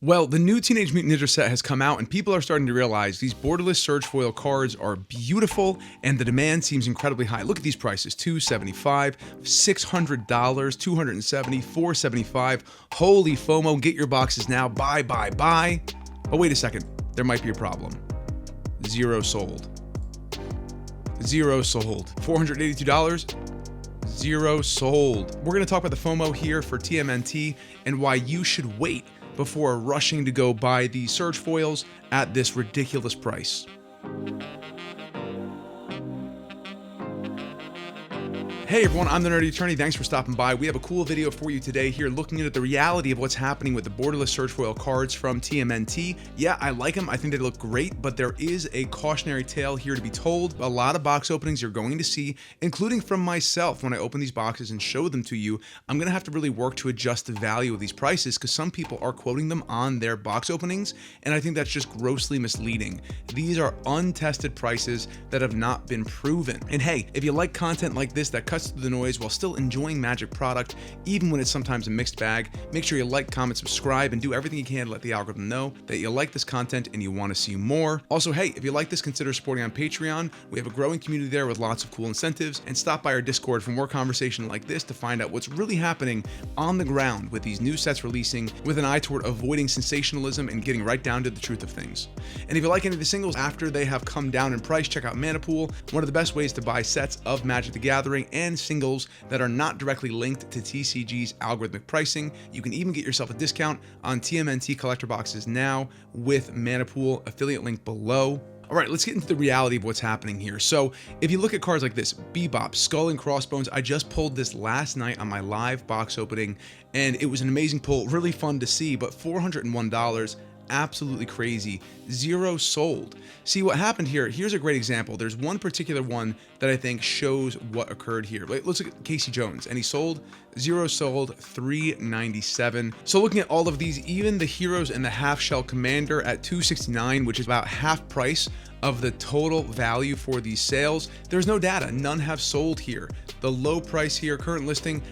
Well, the new Teenage Mutant Ninja set has come out and people are starting to realize these borderless surge foil cards are beautiful and the demand seems incredibly high. Look at these prices, $275, $600, $270, $475. Holy FOMO, get your boxes now, buy, buy, buy. Oh, wait a second, there might be a problem. Zero sold. Zero sold. $482, zero sold. We're gonna talk about the FOMO here for TMNT and why you should wait before rushing to go buy these surge foils at this ridiculous price. Hey everyone, I'm the Nerdy Attorney. Thanks for stopping by. We have a cool video for you today here looking at the reality of what's happening with the borderless surge foil cards from TMNT. Yeah, I like them. I think they look great, but there is a cautionary tale here to be told. A lot of box openings you're going to see, including from myself when I open these boxes and show them to you. I'm going to have to really work to adjust the value of these prices because some people are quoting them on their box openings, and I think that's just grossly misleading. These are untested prices that have not been proven. And hey, if you like content like this that cuts through the noise while still enjoying Magic product, even when it's sometimes a mixed bag, make sure you like, comment, subscribe, and do everything you can to let the algorithm know that you like this content and you want to see more. Also, hey, if you like this, consider supporting on Patreon. We have a growing community there with lots of cool incentives, and stop by our Discord for more conversation like this to find out what's really happening on the ground with these new sets releasing, with an eye toward avoiding sensationalism and getting right down to the truth of things. And if you like any of the singles after they have come down in price, check out Mana Pool, one of the best ways to buy sets of Magic the Gathering and singles that are not directly linked to TCG's algorithmic pricing. You can even get yourself a discount on TMNT collector boxes now with Mana Pool, affiliate link below. All right, let's get into the reality of what's happening here. So if you look at cards like this, Bebop, Skull and Crossbones, I just pulled this last night on my live box opening, and it was an amazing pull, really fun to see, but $401, absolutely crazy, zero sold. See what happened here. Here's a great example. There's one particular one that I think shows what occurred here. Let's look at Casey Jones, and he sold, zero sold, $397. So looking at all of these, even the Heroes and the Half Shell Commander at $269, which is about half price of the total value for these sales, there's no data. None have sold here. The low price here, current listing,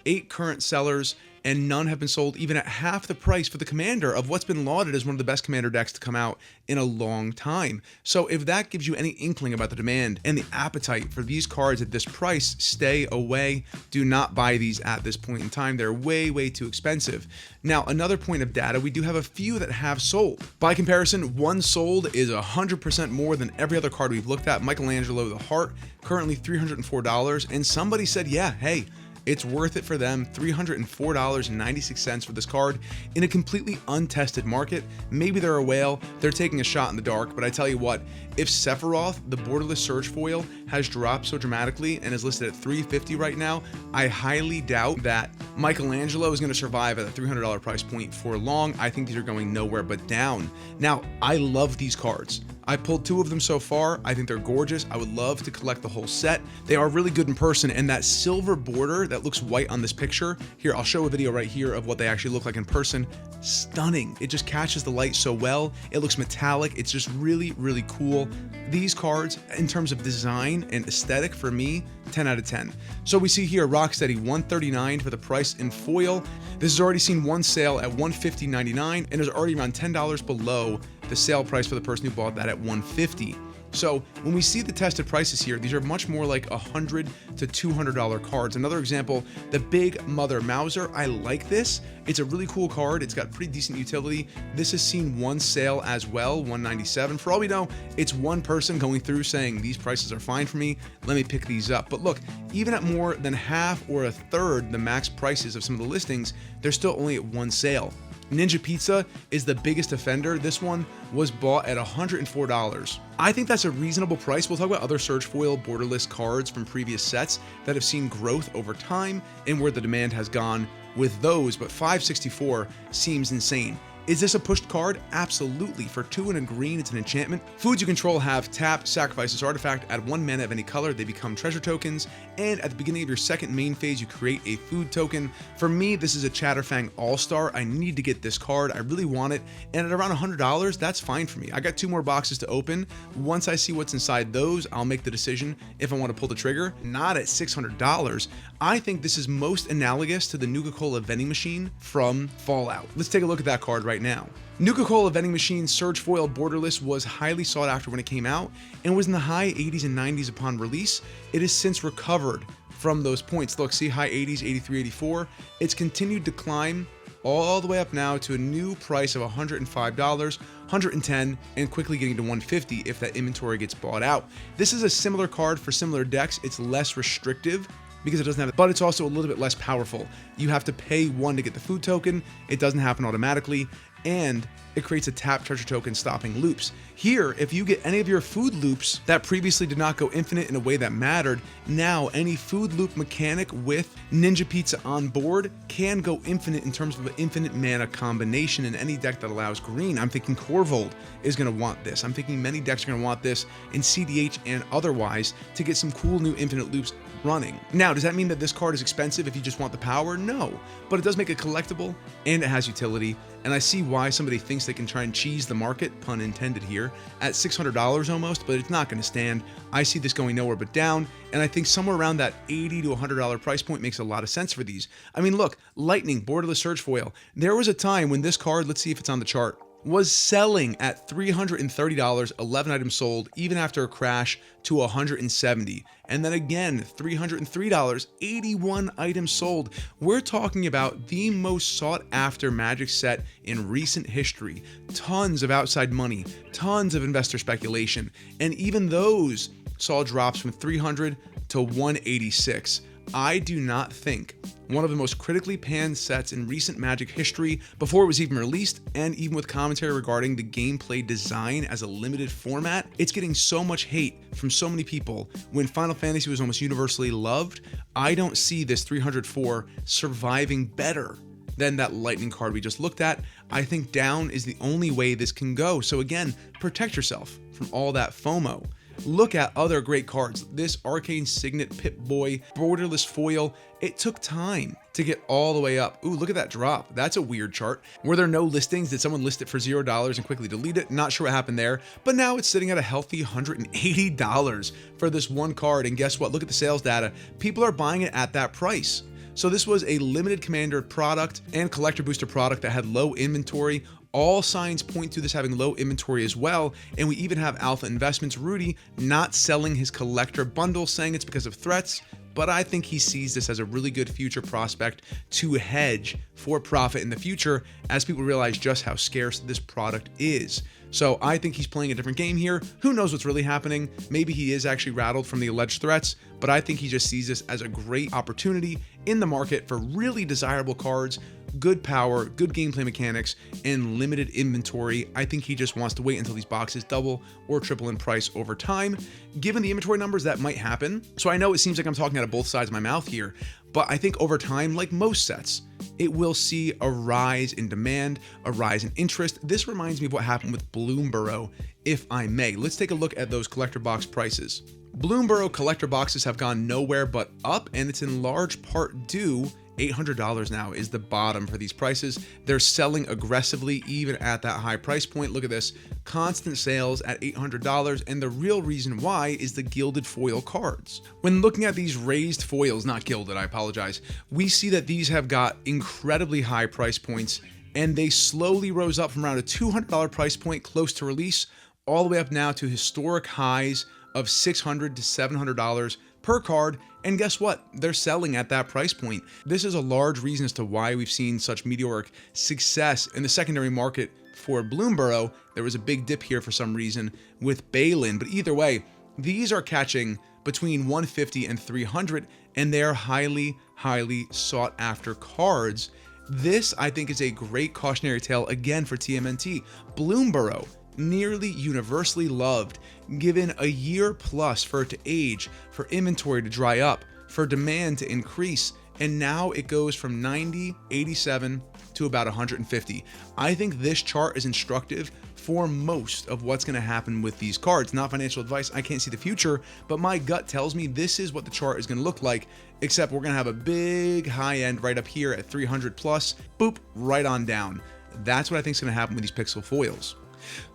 8 current sellers, and none have been sold even at half the price for the Commander of what's been lauded as one of the best Commander decks to come out in a long time. So if that gives you any inkling about the demand and the appetite for these cards at this price, stay away. Do not buy these at this point in time. They're way, way too expensive. Now, another point of data, we do have a few that have sold. By comparison, one sold is 100% more than every other card we've looked at. Michelangelo the Heart, currently $304, and somebody said, yeah, hey, it's worth it for them, $304.96 for this card in a completely untested market. Maybe they're a whale, they're taking a shot in the dark, but I tell you what, if Sephiroth, the borderless surge foil, has dropped so dramatically and is listed at $350 right now, I highly doubt that Michelangelo is going to survive at a $300 price point for long. I think these are going nowhere but down. Now, I love these cards. I pulled 2 of them so far. I think they're gorgeous. I would love to collect the whole set. They are really good in person, and that silver border that looks white on this picture, here, I'll show a video right here of what they actually look like in person. Stunning. It just catches the light so well. It looks metallic. It's just really, really cool. These cards, in terms of design and aesthetic, for me, 10 out of 10. So we see here Rocksteady $139 for the price in foil. This has already seen one sale at $150.99 and is already around $10 below the sale price for the person who bought that at $150. So when we see the tested prices here, these are much more like $100 to $200 cards. Another example, the Big Mother Mouser. I like this. It's a really cool card. It's got pretty decent utility. This has seen one sale as well, $197. For all we know, it's one person going through saying these prices are fine for me. Let me pick these up. But look, even at more than half or a third the max prices of some of the listings, they're still only at one sale. Ninja Pizza is the biggest offender. This one was bought at $104. I think that's a reasonable price. We'll talk about other surge foil borderless cards from previous sets that have seen growth over time and where the demand has gone with those, but $564 seems insane. Is this a pushed card? Absolutely. For 2 and a green, it's an enchantment. Foods you control have tap, sacrifice this artifact, add 1 mana of any color, they become treasure tokens, and at the beginning of your second main phase, you create a food token. For me, this is a Chatterfang All-Star. I need to get this card. I really want it, and at around $100, that's fine for me. I got 2 more boxes to open. Once I see what's inside those, I'll make the decision if I want to pull the trigger. Not at $600. I think this is most analogous to the Nuka-Cola vending machine from Fallout. Let's take a look at that card right now. Nuka-Cola vending machine Surge Foil Borderless was highly sought after when it came out and was in the high 80s and 90s upon release. It has since recovered from those points. Look, see, high 80s, 83, 84. It's continued to climb all the way up now to a new price of $105, $110, and quickly getting to $150 if that inventory gets bought out. This is a similar card for similar decks. It's less restrictive because it doesn't have it, but it's also a little bit less powerful. You have to pay 1 to get the food token. It doesn't happen automatically, and it creates a tap treasure token stopping loops. Here, if you get any of your food loops that previously did not go infinite in a way that mattered, now any food loop mechanic with Ninja Pizza on board can go infinite in terms of an infinite mana combination in any deck that allows green. I'm thinking Corvold is going to want this. I'm thinking many decks are going to want this in CDH and otherwise to get some cool new infinite loops running. Now, does that mean that this card is expensive if you just want the power? No, but it does make it collectible and it has utility, and I see why somebody thinks they can try and cheese the market, pun intended here, at $600 almost, but it's not going to stand. I see this going nowhere but down, and I think somewhere around that $80 to $100 price point makes a lot of sense for these. I mean, look, Lightning, Borderless Surge Foil. There was a time when this card, let's see if it's on the chart, was selling at $330, 11 items sold, even after a crash to $170. And then again, $303, 81 items sold. We're talking about the most sought after Magic set in recent history. Tons of outside money, tons of investor speculation, and even those saw drops from 300 to 186. I do not think one of the most critically panned sets in recent Magic history before it was even released, and even with commentary regarding the gameplay design as a limited format, it's getting so much hate from so many people when Final Fantasy was almost universally loved. I don't see this 304 surviving better than that Lightning card we just looked at. I think down is the only way this can go. So again, protect yourself from all that FOMO. Look at other great cards. This Arcane Signet Pip-Boy Borderless Foil, it took time to get all the way up. Ooh, look at that drop. That's a weird chart. Were there no listings? Did someone list it for $0 and quickly delete it? Not sure what happened there, but now it's sitting at a healthy $180 for this one card. And guess what? Look at the sales data. People are buying it at that price. So this was a limited commander product and collector booster product that had low inventory. All signs point to this having low inventory as well, and we even have Alpha Investments Rudy not selling his collector bundle, saying it's because of threats, but I think he sees this as a really good future prospect to hedge for profit in the future as people realize just how scarce this product is. So I think he's playing a different game here. Who knows what's really happening? Maybe he is actually rattled from the alleged threats, but I think he just sees this as a great opportunity in the market for really desirable cards, good power, good gameplay mechanics, and limited inventory. I think he just wants to wait until these boxes double or triple in price over time. Given the inventory numbers, that might happen. So I know it seems like I'm talking out of both sides of my mouth here, but I think over time, like most sets, it will see a rise in demand, a rise in interest. This reminds me of what happened with Bloomburrow, if I may. Let's take a look at those collector box prices. Bloomburrow collector boxes have gone nowhere but up, and it's in large part due $800 now is the bottom for these prices. They're selling aggressively even at that high price point. Look at this, constant sales at $800, and the real reason why is the gilded foil cards. When looking at these raised foils, not gilded, I apologize, we see that these have got incredibly high price points, and they slowly rose up from around a $200 price point close to release all the way up now to historic highs of $600 to $700 per card, and guess what? They're selling at that price point. This is a large reason as to why we've seen such meteoric success in the secondary market for Bloomburrow. There was a big dip here for some reason with Balin, but either way, these are catching between 150 and 300, and they're highly, highly sought after cards. This, I think, is a great cautionary tale again for TMNT. Bloomburrow, nearly universally loved, given a year plus for it to age, for inventory to dry up, for demand to increase, and now it goes from 90, 87 to about 150. I think this chart is instructive for most of what's going to happen with these cards. Not financial advice, I can't see the future, but my gut tells me this is what the chart is going to look like, except we're going to have a big high end right up here at 300 plus, boop, right on down. That's what I think is going to happen with these Pixel foils.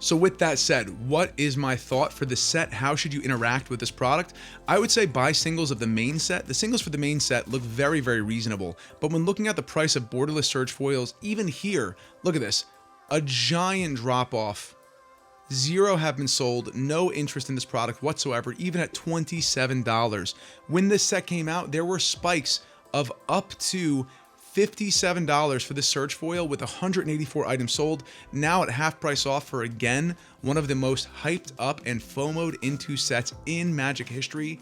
So with that said, what is my thought for this set? How should you interact with this product? I would say buy singles of the main set. The singles for the main set look very, very reasonable. But when looking at the price of borderless surge foils, even here, look at this, a giant drop off. 0 have been sold, no interest in this product whatsoever, even at $27. When this set came out, there were spikes of up to $57 for this surge foil with 184 items sold, now at half price off for, again, one of the most hyped up and FOMO'd into sets in Magic history.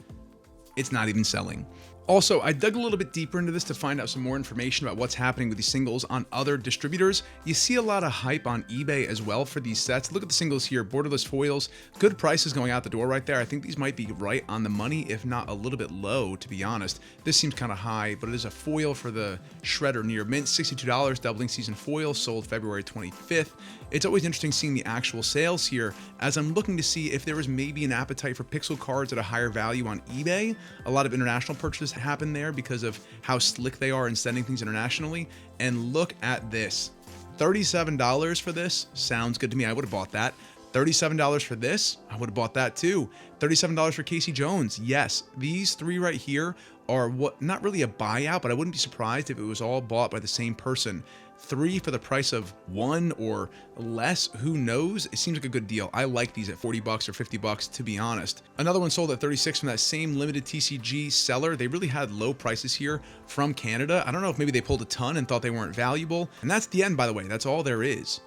It's not even selling. Also, I dug a little bit deeper into this to find out some more information about what's happening with these singles on other distributors. You see a lot of hype on eBay as well for these sets. Look at the singles here, borderless foils, good prices going out the door right there. I think these might be right on the money, if not a little bit low, to be honest. This seems kind of high, but it is a foil for the Shredder Near Mint, $62, doubling season foil, sold February 25th. It's always interesting seeing the actual sales here, as I'm looking to see if there was maybe an appetite for Pixel cards at a higher value on eBay. A lot of international purchases happen there because of how slick they are in sending things internationally. And look at this, $37 for this sounds good to me. I would have bought that. $37 for this, I would have bought that too. $37 for Casey Jones. Yes, these three right here are what, not really a buyout, but I wouldn't be surprised if it was all bought by the same person. 3 for the price of 1 or less, who knows? It seems like a good deal. I like these at $40 or $50, to be honest. Another one sold at 36 from that same limited TCG seller. They really had low prices here from Canada. I don't know if maybe they pulled a ton and thought they weren't valuable. And that's the end, by the way. That's all there is.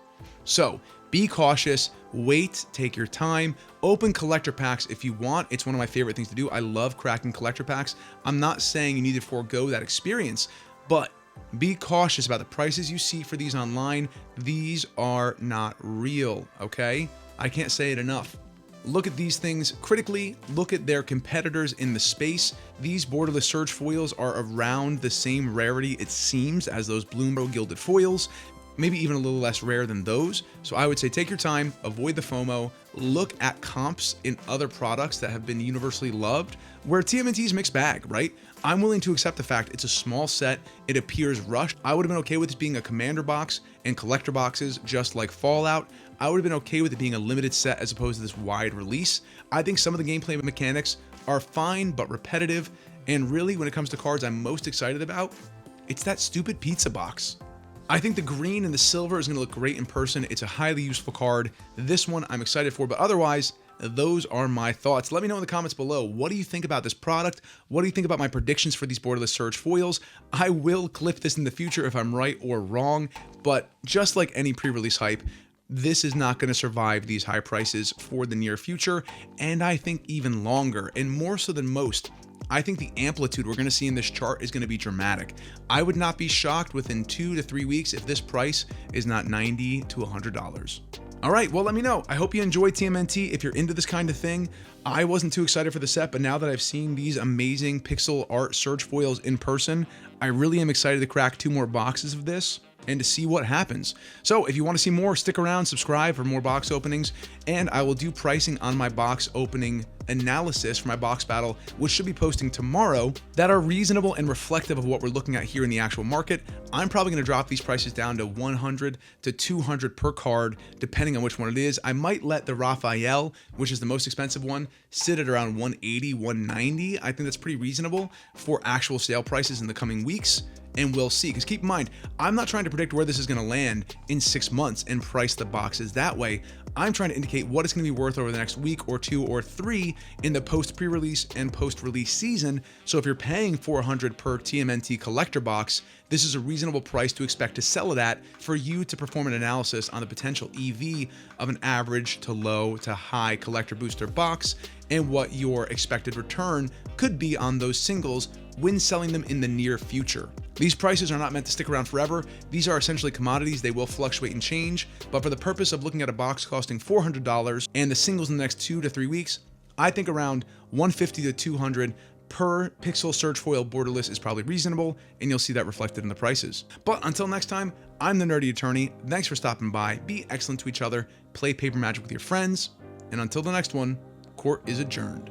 So be cautious, wait, take your time, open collector packs if you want. It's one of my favorite things to do. I love cracking collector packs. I'm not saying you need to forego that experience, but be cautious about the prices you see for these online. These are not real, okay? I can't say it enough. Look at these things critically, look at their competitors in the space. These borderless surge foils are around the same rarity, it seems, as those Bloomburrow gilded foils, maybe even a little less rare than those. So I would say take your time, avoid the FOMO, look at comps in other products that have been universally loved, where TMNT's mixed bag, right? I'm willing to accept the fact it's a small set, it appears rushed. I would have been okay with this being a commander box and collector boxes, just like Fallout. I would have been okay with it being a limited set as opposed to this wide release. I think some of the gameplay mechanics are fine but repetitive, and really when it comes to cards I'm most excited about, it's that stupid pizza box. I think the green and the silver is going to look great in person. It's a highly useful card. This one I'm excited for, but otherwise, those are my thoughts. Let me know in the comments below. What do you think about this product? What do you think about my predictions for these borderless surge foils? I will clip this in the future if I'm right or wrong, but just like any pre-release hype, this is not going to survive these high prices for the near future, and I think even longer, and more so than most. I think the amplitude we're going to see in this chart is going to be dramatic. I would not be shocked within 2 to 3 weeks if this price is not $90 to $100. All right, well, let me know. I hope you enjoyed TMNT. If you're into this kind of thing, I wasn't too excited for the set, but now that I've seen these amazing pixel art surge foils in person, I really am excited to crack 2 more boxes of this and to see what happens. So if you want to see more, stick around, subscribe for more box openings, and I will do pricing on my box opening analysis for my box battle, which should be posting tomorrow, that are reasonable and reflective of what we're looking at here in the actual market. I'm probably going to drop these prices down to 100 to 200 per card, depending on which one it is. I might let the Raphael, which is the most expensive one, sit at around 180, 190. I think that's pretty reasonable for actual sale prices in the coming weeks. And we'll see, because keep in mind, I'm not trying to predict where this is going to land in 6 months and price the boxes that way. I'm trying to indicate what it's going to be worth over the next week or 2 or 3 in the post pre-release and post-release season. So if you're paying $400 per TMNT collector box, this is a reasonable price to expect to sell it at for you to perform an analysis on the potential EV of an average to low to high collector booster box and what your expected return could be on those singles when selling them in the near future. These prices are not meant to stick around forever. These are essentially commodities. They will fluctuate and change, but for the purpose of looking at a box costing $400 and the singles in the next 2 to 3 weeks, I think around 150 to 200 per pixel search foil borderless is probably reasonable, and you'll see that reflected in the prices. But until next time, I'm the Nerdy Attorney. Thanks for stopping by. Be excellent to each other. Play paper magic with your friends. And until the next one, court is adjourned.